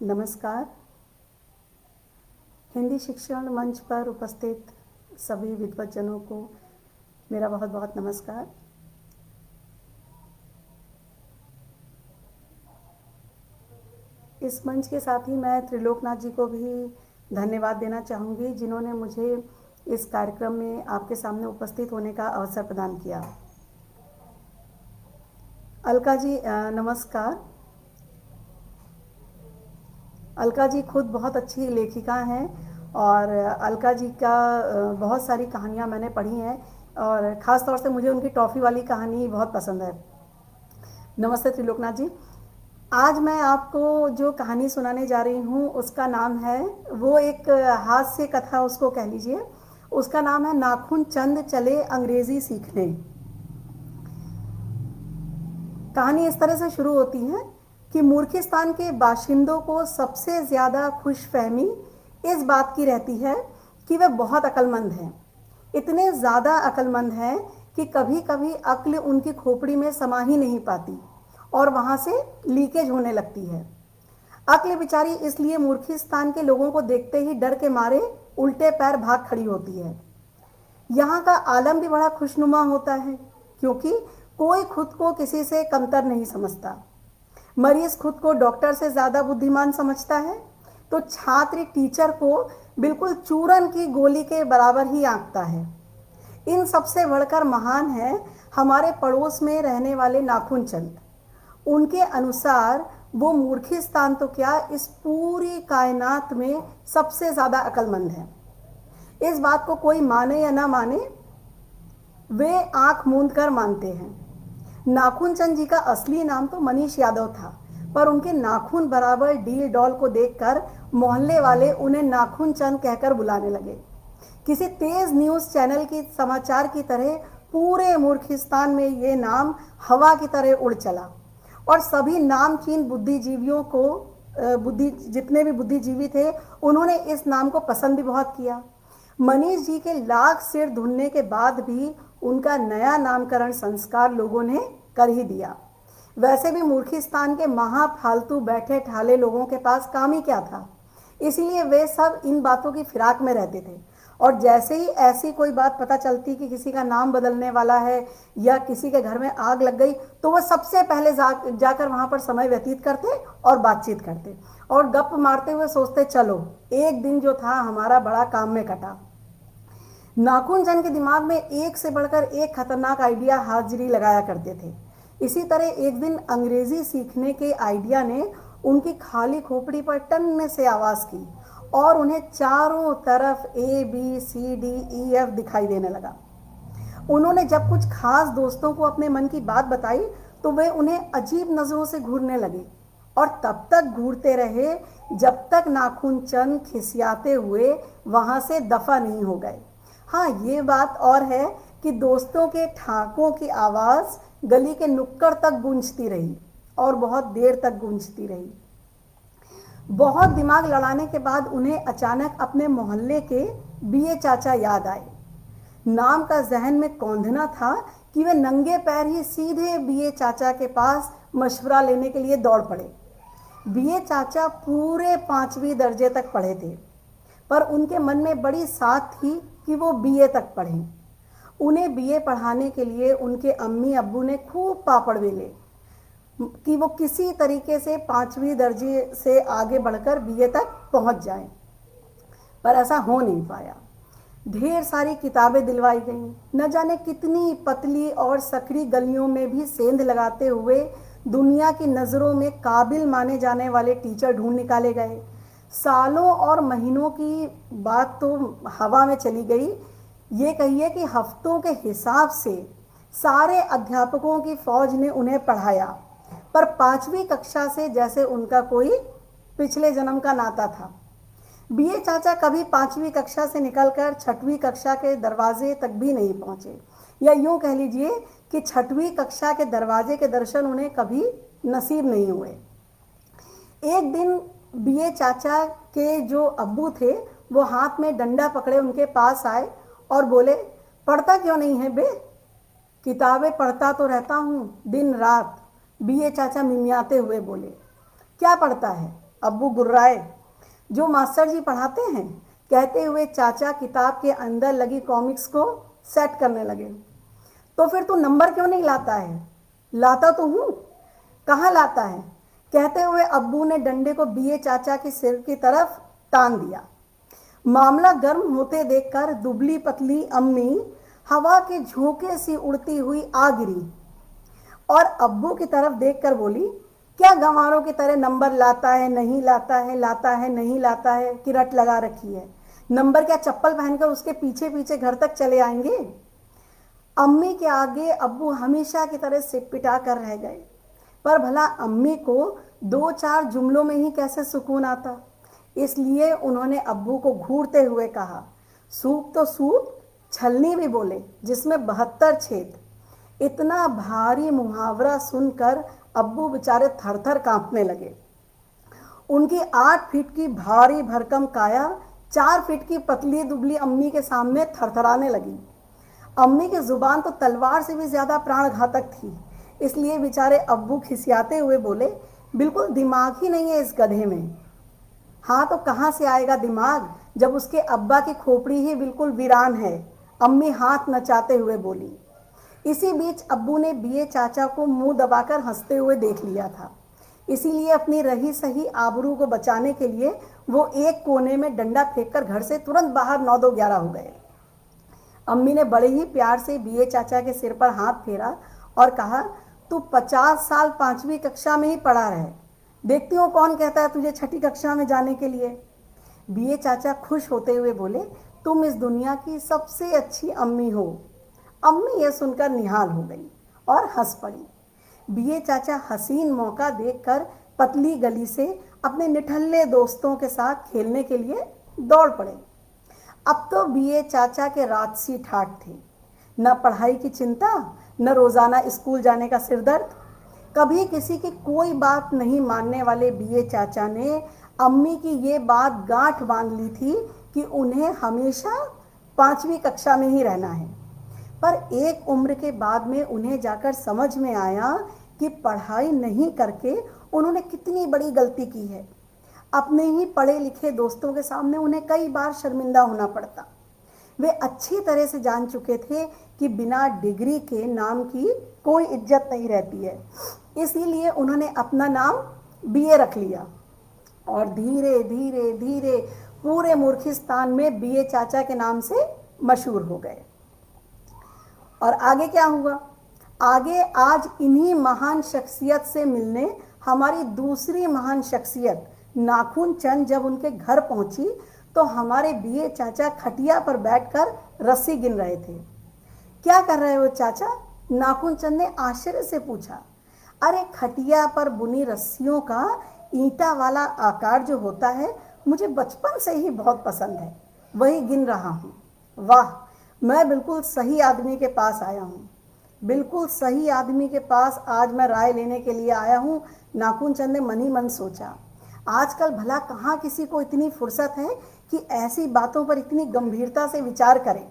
नमस्कार। हिंदी शिक्षण मंच पर उपस्थित सभी विद्वज्जनों को मेरा बहुत बहुत नमस्कार। इस मंच के साथ ही मैं त्रिलोकनाथ जी को भी धन्यवाद देना चाहूँगी, जिन्होंने मुझे इस कार्यक्रम में आपके सामने उपस्थित होने का अवसर प्रदान किया। अलका जी नमस्कार। अलका जी खुद बहुत अच्छी लेखिका हैं और अलका जी का बहुत सारी कहानियाँ मैंने पढ़ी हैं और ख़ास तौर से मुझे उनकी टॉफ़ी वाली कहानी बहुत पसंद है। नमस्ते त्रिलोकनाथ जी। आज मैं आपको जो कहानी सुनाने जा रही हूँ उसका नाम है, वो एक हास्य कथा उसको कह लीजिए। उसका नाम है नाखून चंद चले अंग्रेज़ी सीखने। कहानी इस तरह से शुरू होती है कि मूर्खिस्तान के बाशिंदों को सबसे ज़्यादा खुशफहमी इस बात की रहती है कि वे बहुत अक्लमंद हैं। इतने ज़्यादा अक्लमंद हैं कि कभी कभी अक्ल उनकी खोपड़ी में समा ही नहीं पाती और वहाँ से लीकेज होने लगती है। अक्ल बेचारी इसलिए मूर्खिस्तान के लोगों को देखते ही डर के मारे उल्टे पैर भाग खड़ी होती है। यहाँ का आलम भी बड़ा खुशनुमा होता है, क्योंकि कोई खुद को किसी से कमतर नहीं समझता। मरीज खुद को डॉक्टर से ज़्यादा बुद्धिमान समझता है तो छात्र टीचर को बिल्कुल चूरन की गोली के बराबर ही आंकता है। इन सबसे बढ़कर महान है हमारे पड़ोस में रहने वाले नाखून चंद। उनके अनुसार वो मूर्खिस्तान तो क्या, इस पूरी कायनात में सबसे ज़्यादा अक्लमंद है। इस बात को कोई माने या ना माने, वे आंख मूंद कर मानते हैं। नाखून चंद जी का असली नाम तो मनीष यादव था, पर उनके नाखून बराबर डील डॉल को देखकर मोहल्ले वाले उन्हें नाखून चंद कहकर बुलाने लगे। किसी तेज न्यूज़ चैनल की समाचार की तरह पूरे मूर्खिस्तान में ये नाम हवा की तरह उड़ चला और सभी नामचीन बुद्धिजीवियों को जितने भी बुद्धिजीवी थे उन्होंने इस नाम को पसंद भी बहुत किया। मनीष जी के लाख सिर धुनने के बाद भी उनका नया नामकरण संस्कार लोगों ने कर ही दिया। वैसे भी मूर्खिस्तान के महा फालतू बैठे ठाले लोगों के पास काम ही क्या था, इसीलिए वे सब इन बातों की फिराक में रहते थे। और जैसे ही ऐसी कोई बात पता चलती कि किसी का नाम बदलने वाला है या किसी के घर में आग लग गई, तो वह सबसे पहले जाकर वहाँ पर समय व्यतीत करते और बातचीत करते और गप मारते हुए सोचते, चलो एक दिन जो था हमारा बड़ा काम में कटा। नाखून चंद के दिमाग में एक से बढ़कर एक खतरनाक आइडिया हाजिरी लगाया करते थे। इसी तरह एक दिन अंग्रेजी सीखने के आइडिया ने उनकी खाली खोपड़ी पर टन से आवाज़ की और उन्हें चारों तरफ ABCDEF दिखाई देने लगा। उन्होंने जब कुछ खास दोस्तों को अपने मन की बात बताई तो वे उन्हें अजीब नज़रों से घूरने लगे और तब तक घूरते रहे जब तक नाखून चंद खिसियाते हुए वहाँ से दफा नहीं हो गए। हाँ, ये बात और है कि दोस्तों के ठाकों की आवाज़ गली के नुक्कड़ तक गूंजती रही और बहुत देर तक गूंजती रही। बहुत दिमाग लड़ाने के बाद उन्हें अचानक अपने मोहल्ले के बीए चाचा याद आए। नाम का जहन में कौंधना था कि वे नंगे पैर ही सीधे बीए चाचा के पास मशवरा लेने के लिए दौड़ पड़े। बीए चाचा पूरे 5वीं दर्जे तक पढ़े थे, पर उनके मन में बड़ी साथ थी कि वो बीए तक पढ़ें। उन्हें बीए पढ़ाने के लिए उनके अम्मी अब्बू ने खूब पापड़ बेले कि वो किसी तरीके से 5वीं दर्जे से आगे बढ़कर बीए तक पहुंच जाएं, पर ऐसा हो नहीं पाया। ढेर सारी किताबें दिलवाई गईं, न जाने कितनी पतली और सकरी गलियों में भी सेंध लगाते हुए दुनिया की नज़रों में काबिल माने जाने वाले टीचर ढूंढ निकाले गए। सालों और महीनों की बात तो हवा में चली गई, ये कहिए कि हफ्तों के हिसाब से सारे अध्यापकों की फौज ने उन्हें पढ़ाया, पर 5वीं कक्षा से जैसे उनका कोई पिछले जन्म का नाता था। बीए चाचा कभी 5वीं कक्षा से निकलकर 6वीं कक्षा के दरवाजे तक भी नहीं पहुंचे, या यूं कह लीजिए कि 6वीं कक्षा के दरवाजे के दर्शन उन्हें कभी नसीब नहीं हुए। एक दिन बीए चाचा के जो अब्बू थे वो हाथ में डंडा पकड़े उनके पास आए और बोले, पढ़ता क्यों नहीं है बे? किताबें पढ़ता तो रहता हूँ दिन रात। बीए चाचा मिमियाते हुए बोले, क्या पढ़ता है? अब्बू गुर्राए। जो मास्टर जी पढ़ाते हैं, कहते हुए चाचा किताब के अंदर लगी कॉमिक्स को सेट करने लगे। तो फिर तू नंबर क्यों नहीं लाता है? लाता तो हूँ, कहाँ लाता है? कहते हुए अब्बू ने डंडे को बीए चाचा के सिर की तरफ तान दिया। मामला गर्म होते देखकर दुबली पतली अम्मी हवा के झोंके सी उड़ती हुई आ गिरी और अब्बू की तरफ देखकर बोली, क्या गंवारों की तरह नंबर लाता है नहीं लाता है, लाता है नहीं लाता है कि रट लगा रखी है? नंबर क्या चप्पल पहनकर उसके पीछे पीछे घर तक चले आएंगे? अम्मी के आगे अब्बू हमेशा की तरह सिटपिटा कर रह गए। पर भला अम्मी को 2-4 जुमलों में ही कैसे सुकून आता? इसलिए उन्होंने अब्बू को घूरते हुए कहा, सूप तो सूप, छलनी भी बोले जिसमें 72 छेद। इतना भारी मुहावरा सुनकर अब्बू बेचारे थर थर कांपने लगे। उनकी 8 फीट की भारी भरकम काया 4 फीट की पतली दुबली अम्मी के सामने थरथराने लगी। अम्मी की जुबान तो तलवार से भी ज्यादा प्राणघातक थी। इसलिए बेचारे अब्बू खिसियाते हुए बोले, बिल्कुल दिमाग ही नहीं है इस गधे में। हाँ तो कहाँ से आएगा दिमाग जब उसके अब्बा की खोपड़ी ही बिल्कुल वीरान है, अम्मी हाथ नचाते हुए बोली। इसी बीच अब्बू ने बीए चाचा को मुंह दबाकर हंसते हुए देख लिया था। इसीलिए अपनी रही सही आबरू को बचाने के लिए वो एक कोने में डंडा फेंककर घर से तुरंत बाहर 9-2-11 हो गए। अम्मी ने बड़े ही प्यार से बीए चाचा के सिर पर हाथ फेरा और कहा, तू 50 साल 5वीं कक्षा में ही पढ़ा रहे, देखती हूँ कौन कहता है तुझे 6ठी कक्षा में जाने के लिए। बीए चाचा खुश होते हुए बोले, तुम इस दुनिया की सबसे अच्छी अम्मी हो। अम्मी यह सुनकर निहाल हो गई और हंस पड़ी। बीए चाचा हसीन मौका देखकर पतली गली से अपने निठल्ले दोस्तों के साथ खेलने के लिए दौड़ पड़े। अब तो बीए चाचा के राजसी ठाठ थे, न पढ़ाई की चिंता, न रोजाना स्कूल जाने का सिरदर्द। कभी किसी की कोई बात नहीं मानने वाले बीए चाचा ने अम्मी की ये बात गांठ बांध ली थी कि उन्हें हमेशा 5वीं कक्षा में ही रहना है। पर एक उम्र के बाद में उन्हें जाकर समझ में आया कि पढ़ाई नहीं करके उन्होंने कितनी बड़ी गलती की है। अपने ही पढ़े लिखे दोस्तों के सामने उन्हें कई बार शर्मिंदा होना पड़ता। वे अच्छी तरह से जान चुके थे कि बिना डिग्री के नाम की कोई इज्जत नहीं रहती है। इसीलिए उन्होंने अपना नाम बीए रख लिया और धीरे धीरे धीरे पूरे मूर्खिस्तान में बीए चाचा के नाम से मशहूर हो गए। और आगे क्या हुआ? आगे आज इन्हीं महान शख्सियत से मिलने हमारी दूसरी महान शख्सियत नाखून चंद जब उनके घर पहुंची तो हमारे बीए चाचा खटिया पर बैठकर रस्सी गिन रहे थे। क्या कर रहे हो चाचा? नाखून चंद ने आश्चर्य से पूछा। अरे खटिया पर बुनी रस्सियों का ईंटा वाला आकार जो होता है मुझे बचपन से ही बहुत पसंद है, वही गिन रहा हूँ। वाह, मैं बिल्कुल सही आदमी के पास आया हूँ, बिल्कुल सही आदमी के पास आज मैं राय लेने के लिए आया हूँ, नाखून चंद ने मन ही मन सोचा। आजकल भला कहाँ किसी को इतनी फुर्सत है कि ऐसी बातों पर इतनी गंभीरता से विचार करे।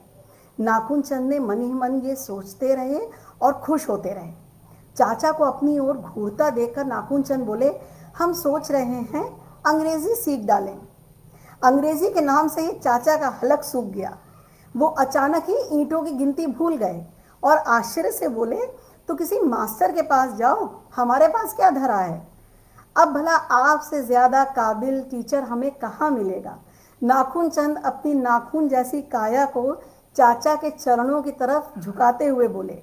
नाखून चंद ने मन ही मन ये सोचते रहे और खुश होते रहे। चाचा को अपनी ओर घूरता देखकर नाखून चंद बोले, हम सोच रहे हैं अंग्रेजी सीख डालें। अंग्रेजी के नाम से ही चाचा का हलक सूख गया। वो अचानक ही ईंटों की गिनती भूल गए और आश्चर्य से बोले, तो किसी मास्टर के पास जाओ, हमारे पास क्या धरा है। अब भला आपसे ज्यादा काबिल टीचर हमें कहाँ मिलेगा। नाखून चंद अपनी नाखून जैसी काया को चाचा के चरणों की तरफ झुकाते हुए बोले,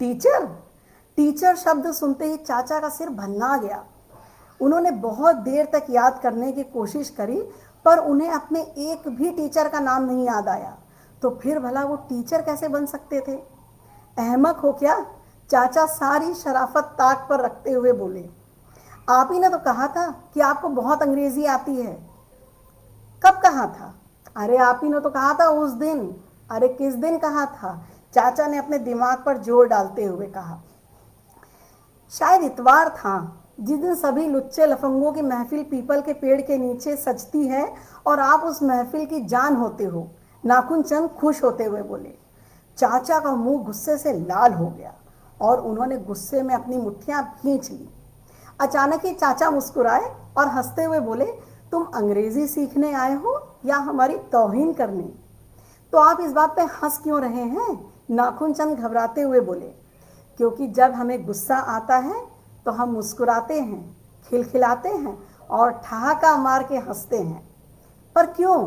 टीचर। टीचर शब्द सुनते ही चाचा का सिर भन्ना गया। उन्होंने बहुत देर तक याद करने की कोशिश करी पर उन्हें अपने एक भी टीचर का नाम नहीं याद आया। तो फिर भला वो टीचर कैसे बन सकते थे? अहमक हो क्या? चाचा सारी शराफत ताक पर रखते हुए बोले, आप ही ने तो कहा था कि आपको बहुत अंग्रेजी आती है। कब कहा था? अरे आप ही ने तो कहा था उस दिन। अरे किस दिन कहा था? चाचा ने अपने दिमाग पर जोर डालते हुए कहा। शायद इतवार था, जिस दिन सभी लुच्चे लफंगों की महफिल पीपल के पेड़ के नीचे सजती है और आप उस महफिल की जान होते हो। नाखून चंद खुश होते हुए बोले। चाचा का मुंह गुस्से से लाल हो गया और उन्होंने गुस्से में अपनी मुट्ठियां खींच ली। अचानक ही चाचा मुस्कुराए और हंसते हुए बोले, तुम अंग्रेजी सीखने आए हो या हमारी तौहीन करने? तो आप इस बात पे हंस क्यों रहे हैं? नाखून चंद घबराते हुए बोले, क्योंकि जब हमें गुस्सा आता है तो हम मुस्कुराते हैं, खिलखिलाते हैं और ठहाका मार के हंसते हैं। पर क्यों?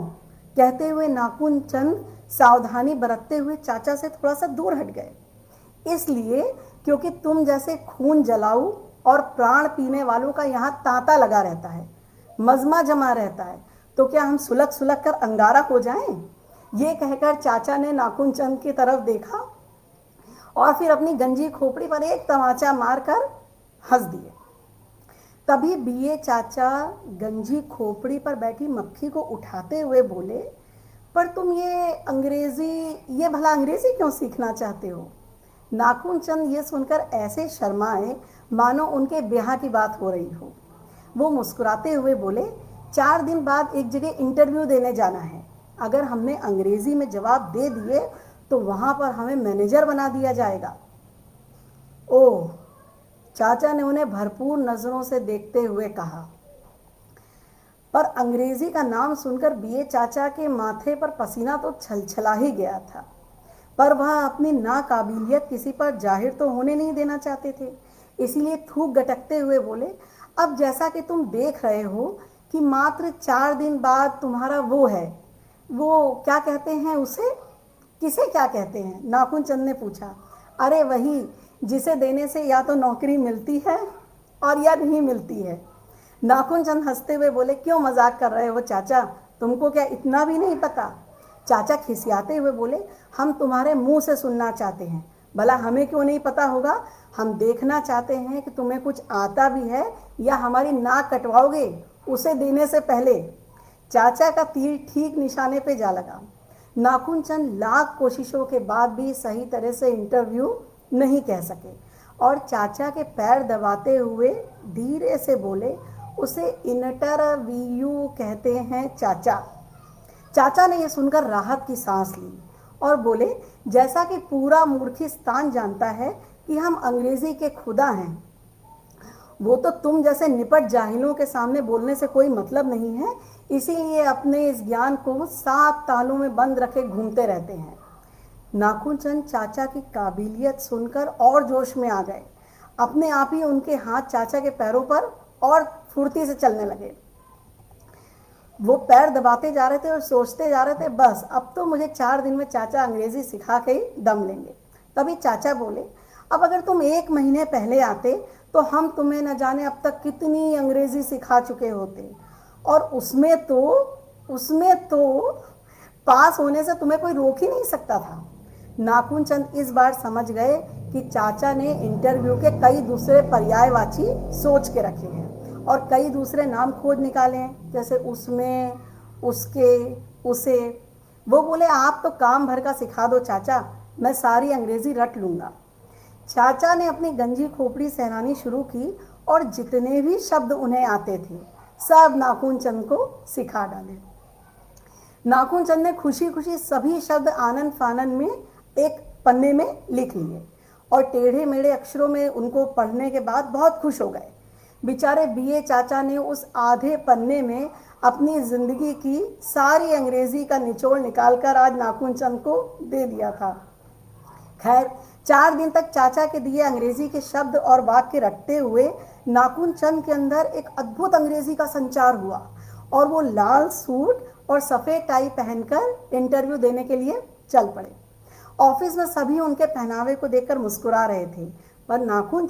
कहते हुए नाखून चंद सावधानी बरतते हुए चाचा से थोड़ा सा दूर हट गए। इसलिए क्योंकि तुम जैसे खून जलाऊ और प्राण पीने वालों का यहाँ तांता लगा रहता है, मजमा जमा रहता है, तो क्या हम सुलग सुलग कर अंगारा हो जाएं? ये कहकर चाचा ने नाखून चंद की तरफ देखा और फिर अपनी गंजी खोपड़ी पर एक तमाचा मारकर हंस दिए। तभी बीए चाचा गंजी खोपड़ी पर बैठी मक्खी को उठाते हुए बोले, पर तुम ये भला अंग्रेजी क्यों सीखना चाहते हो? नाखून चंद ये सुनकर ऐसे शर्माए मानो उनके ब्याह की बात हो रही हो। वो मुस्कुराते हुए बोले, 4 दिन बाद एक जगह इंटरव्यू देने जाना है। अगर हमने अंग्रेजी में जवाब दे दिए तो वहां पर हमें मैनेजर बना दिया जाएगा। ओह, चाचा ने उन्हें भरपूर नजरों से देखते हुए कहा। पर अंग्रेजी का नाम सुनकर बीए चाचा के माथे पर पसीना तो छलछला ही गया था, पर वह अपनी नाकाबिलियत किसी पर जाहिर तो होने नहीं देना चाहते थे। इसीलिए थूक गटकते हुए बोले, अब जैसा कि तुम देख रहे हो कि मात्र 4 दिन बाद तुम्हारा वो क्या कहते हैं उसे, किसे क्या कहते हैं? नाखून चंद ने पूछा। अरे वही जिसे देने से या तो नौकरी मिलती है और या नहीं मिलती है। नाखून चंद हंसते हुए बोले, क्यों मजाक कर रहे हो चाचा, तुमको क्या इतना भी नहीं पता? चाचा खिसियाते हुए बोले, हम तुम्हारे मुंह से सुनना चाहते हैं, भला हमें क्यों नहीं पता होगा? हम देखना चाहते हैं कि तुम्हें कुछ आता भी है या हमारी नाक कटवाओगे उसे देने से पहले। चाचा का तीर ठीक निशाने पे जा लगा। नाखून चंद लाख कोशिशों के बाद भी सही तरह से इंटरव्यू नहीं कह सके और चाचा के पैर दबाते हुए धीरे से बोले, उसे इंटरव्यू कहते हैं चाचा। चाचा ने यह सुनकर राहत की सांस ली और बोले, जैसा कि पूरा मूर्खिस्तान जानता है कि हम अंग्रेजी के खुदा हैं, वो तो तुम जैसे निपट जाहिलों के सामने बोलने से कोई मतलब नहीं है, इसीलिए अपने इस ज्ञान को 7 तालों में बंद रखे घूमते रहते हैं। नाखून चंद चाचा की काबिलियत सुनकर और जोश में आ गए। अपने आप ही उनके हाथ चाचा के पैरों पर और फुर्ती से चलने लगे। वो पैर दबाते जा रहे थे और सोचते जा रहे थे, बस अब तो मुझे 4 दिन में चाचा अंग्रेजी सिखा के ही दम लेंगे। तभी चाचा बोले, अब अगर तुम 1 महीने पहले आते तो हम तुम्हें न जाने अब तक कितनी अंग्रेजी सिखा चुके होते, और उसमें तो पास होने से तुम्हें कोई रोक ही नहीं सकता था। नाखून चंद इस बार समझ गए कि चाचा ने इंटरव्यू के कई दूसरे पर्यायवाची सोच के रखे हैं और कई दूसरे नाम खोज निकाले हैं, जैसे उसमें, उसके, उसे। वो बोले, आप तो काम भर का सिखा दो चाचा, मैं सारी अंग्रेजी रट लूँगा। चाचा ने अपनी गंजी खोपड़ी सहनानी शुरू की और जितने भी शब्द उन्हें आते थे सब नाखून चंद को सिखा डाले। नाखून चंद ने खुशी खुशी सभी शब्द आनन फानन में एक पन्ने में लिख लिए और टेढ़े मेढ़े अक्षरों में उनको पढ़ने के बाद बहुत खुश हो गए। बेचारे बीए चाचा ने उस आधे पन्ने में अपनी जिंदगी की सारी अंग्रेजी का निचोड़ निकालकर आज नाखून चंद को दे दिया था। खैर, 4 दिन तक चाचा के दिए अंग्रेजी के शब्द और वाक्य रटते हुए नाखून चंद के अंदर एक अद्भुत अंग्रेजी का संचार हुआ और वो लाल सूट और सफ़ेद टाई पहनकर इंटरव्यू देने के लिए चल पड़े। ऑफिस में सभी उनके पहनावे को देखकर मुस्कुरा रहे थे, पर नाखून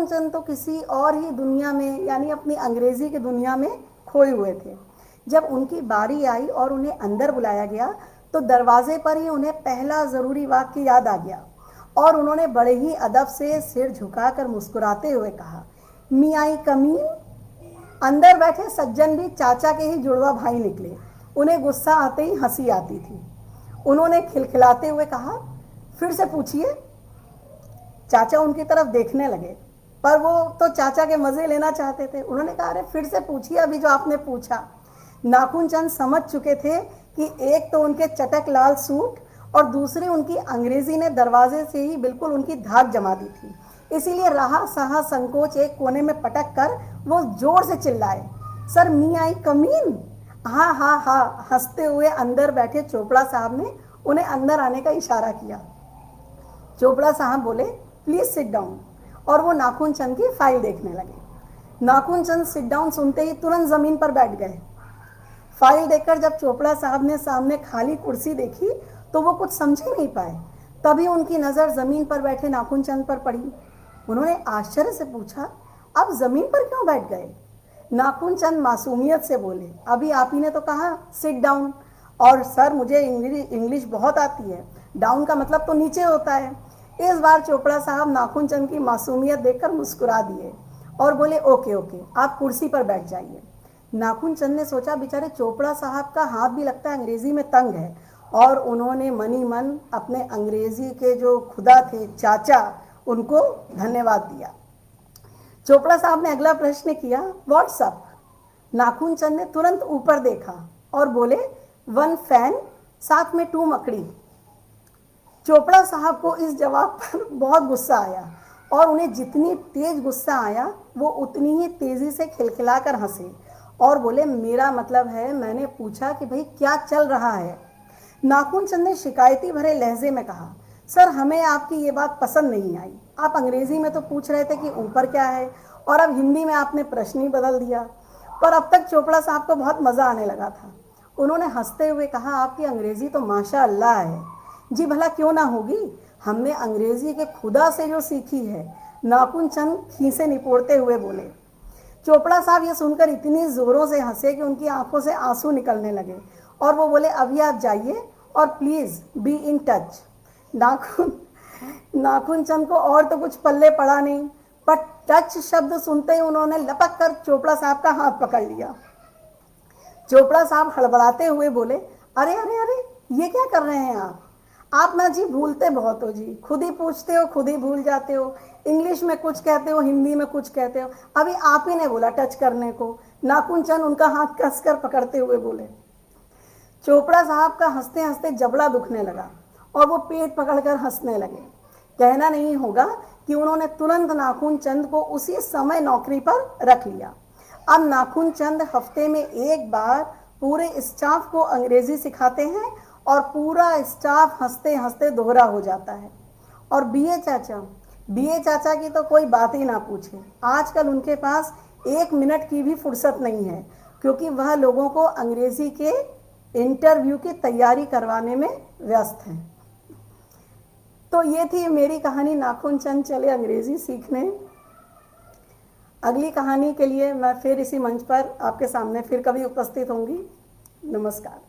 चंद तो किसी और ही दुनिया में, यानी अपनी अंग्रेजी की दुनिया में खोए हुए थे। जब उनकी बारी आई और उन्हें अंदर बुलाया गया तो दरवाजे पर ही उन्हें पहला ज़रूरी वाक्य याद आ गया और उन्होंने बड़े ही अदब से सिर झुकाकर मुस्कुराते हुए कहा, मी आई कम इन? अंदर बैठे सज्जन भी चाचा के ही जुड़वा भाई निकले। उन्हें गुस्सा आते ही हंसी आती थी। उन्होंने खिलखिलाते हुए कहा, फिर से पूछिए। चाचा उनकी तरफ देखने लगे, पर वो तो चाचा के मज़े लेना चाहते थे। उन्होंने कहा, अरे फिर से पूछिए अभी जो आपने पूछा। नाखून चंद समझ चुके थे कि एक तो उनके चटक लाल सूट और दूसरी उनकी अंग्रेजी ने दरवाजे से ही बिल्कुल उनकी धाक जमा दी थी। इसीलिए रहा सहा संकोच एक कोने में पटक कर वो जोर से चिल्लाए, सर मी आई कमीन। हाँ हाँ हाँ हंसते हुए अंदर बैठे चोपड़ा साहब ने उन्हें अंदर आने का इशारा किया। चोपड़ा साहब बोले, प्लीज सिट डाउन, और वो नाखून चंद की फाइल देखने लगे। नाखून चंद सिट डाउन सुनते ही तुरंत जमीन पर बैठ गए। फाइल देखकर जब चोपड़ा साहब ने सामने खाली कुर्सी देखी तो वो कुछ समझ ही नहीं पाए। तभी उनकी नजर जमीन पर बैठे नाखून चंद पर पड़ी। उन्होंने आश्चर्य से पूछा, आप जमीन पर क्यों बैठ गए? नाखून चंद मासूमियत से बोले, अभी आप ही ने तो कहा सिट डाउन, और सर मुझे इंग्लिश बहुत आती है, डाउन का मतलब तो नीचे होता है। इस बार चोपड़ा साहब नाखून चंद की मासूमियत देखकर मुस्कुरा दिए और बोले, ओके ओके आप कुर्सी पर बैठ जाइए। नाखून चंद ने सोचा, बेचारे चोपड़ा साहब का हाथ भी लगता है अंग्रेजी में तंग है, और उन्होंने मनी मन अपने अंग्रेजी के जो खुदा थे चाचा उनको धन्यवाद दिया। चोपड़ा साहब ने अगला प्रश्न किया, व्हाट्सअप? नाखून चंद ने तुरंत ऊपर देखा और बोले, 1 फैन साथ में 2 मकड़ी। चोपड़ा साहब को इस जवाब पर बहुत गुस्सा आया, और उन्हें जितनी तेज गुस्सा आया वो उतनी ही तेजी से खिलखिलाकर हंसे और बोले, मेरा मतलब है मैंने पूछा कि भाई क्या चल रहा है। नाखून चंद ने शिकायती भरे लहजे में कहा, सर हमें आपकी ये बात पसंद नहीं आई। आप अंग्रेजी में तो पूछ रहे थे कि ऊपर क्या है, और अब हिंदी में आपने प्रश्न ही बदल दिया। पर अब तक चोपड़ा साहब को बहुत मज़ा आने लगा था। उन्होंने हंसते हुए कहा, आपकी अंग्रेजी तो माशा अल्लाह है। जी भला क्यों ना होगी, हमने अंग्रेजी के खुदा से जो सीखी है। नाखून चंद खीसे निपोड़ते हुए बोले। चोपड़ा साहब ये सुनकर इतनी जोरों से हंसे कि उनकी आंखों से आंसू निकलने लगे, और वो बोले, अभी आप जाइए और प्लीज बी इन टच। नाखून चंद को और तो कुछ पल्ले पड़ा नहीं, पर टच शब्द सुनते ही उन्होंने लपक कर चोपड़ा साहब का हाथ पकड़ लिया। चोपड़ा साहब हड़बड़ाते हुए बोले, अरे अरे अरे ये क्या कर रहे हैं आप ना जी भूलते बहुत हो जी, खुद ही पूछते हो खुद ही भूल जाते हो, इंग्लिश में कुछ कहते हो हिंदी में कुछ कहते हो, अभी आप ही ने बोला टच करने को। नाखून चंद उनका हाथ कसकर पकड़ते हुए बोले। चोपड़ा साहब का हंसते हंसते जबड़ा दुखने लगा और वो पेट पकड़कर हंसने लगे। कहना नहीं होगा कि उन्होंने तुरंत नाखून चंद को उसी समय नौकरी पर रख लिया। अब नाखून चंद हफ्ते में एक बार पूरे स्टाफ को अंग्रेजी सिखाते हैं और पूरा स्टाफ हंसते हंसते दोहरा हो जाता है। और बीए चाचा की तो कोई बात ही ना पूछे। आजकल उनके पास 1 मिनट की भी फुर्सत नहीं है, क्योंकि वह लोगों को अंग्रेजी के इंटरव्यू की तैयारी करवाने में व्यस्त हैं। तो ये थी मेरी कहानी, नाखून चंद चले अंग्रेजी सीखने। अगली कहानी के लिए मैं फिर इसी मंच पर आपके सामने फिर कभी उपस्थित होंगी। नमस्कार।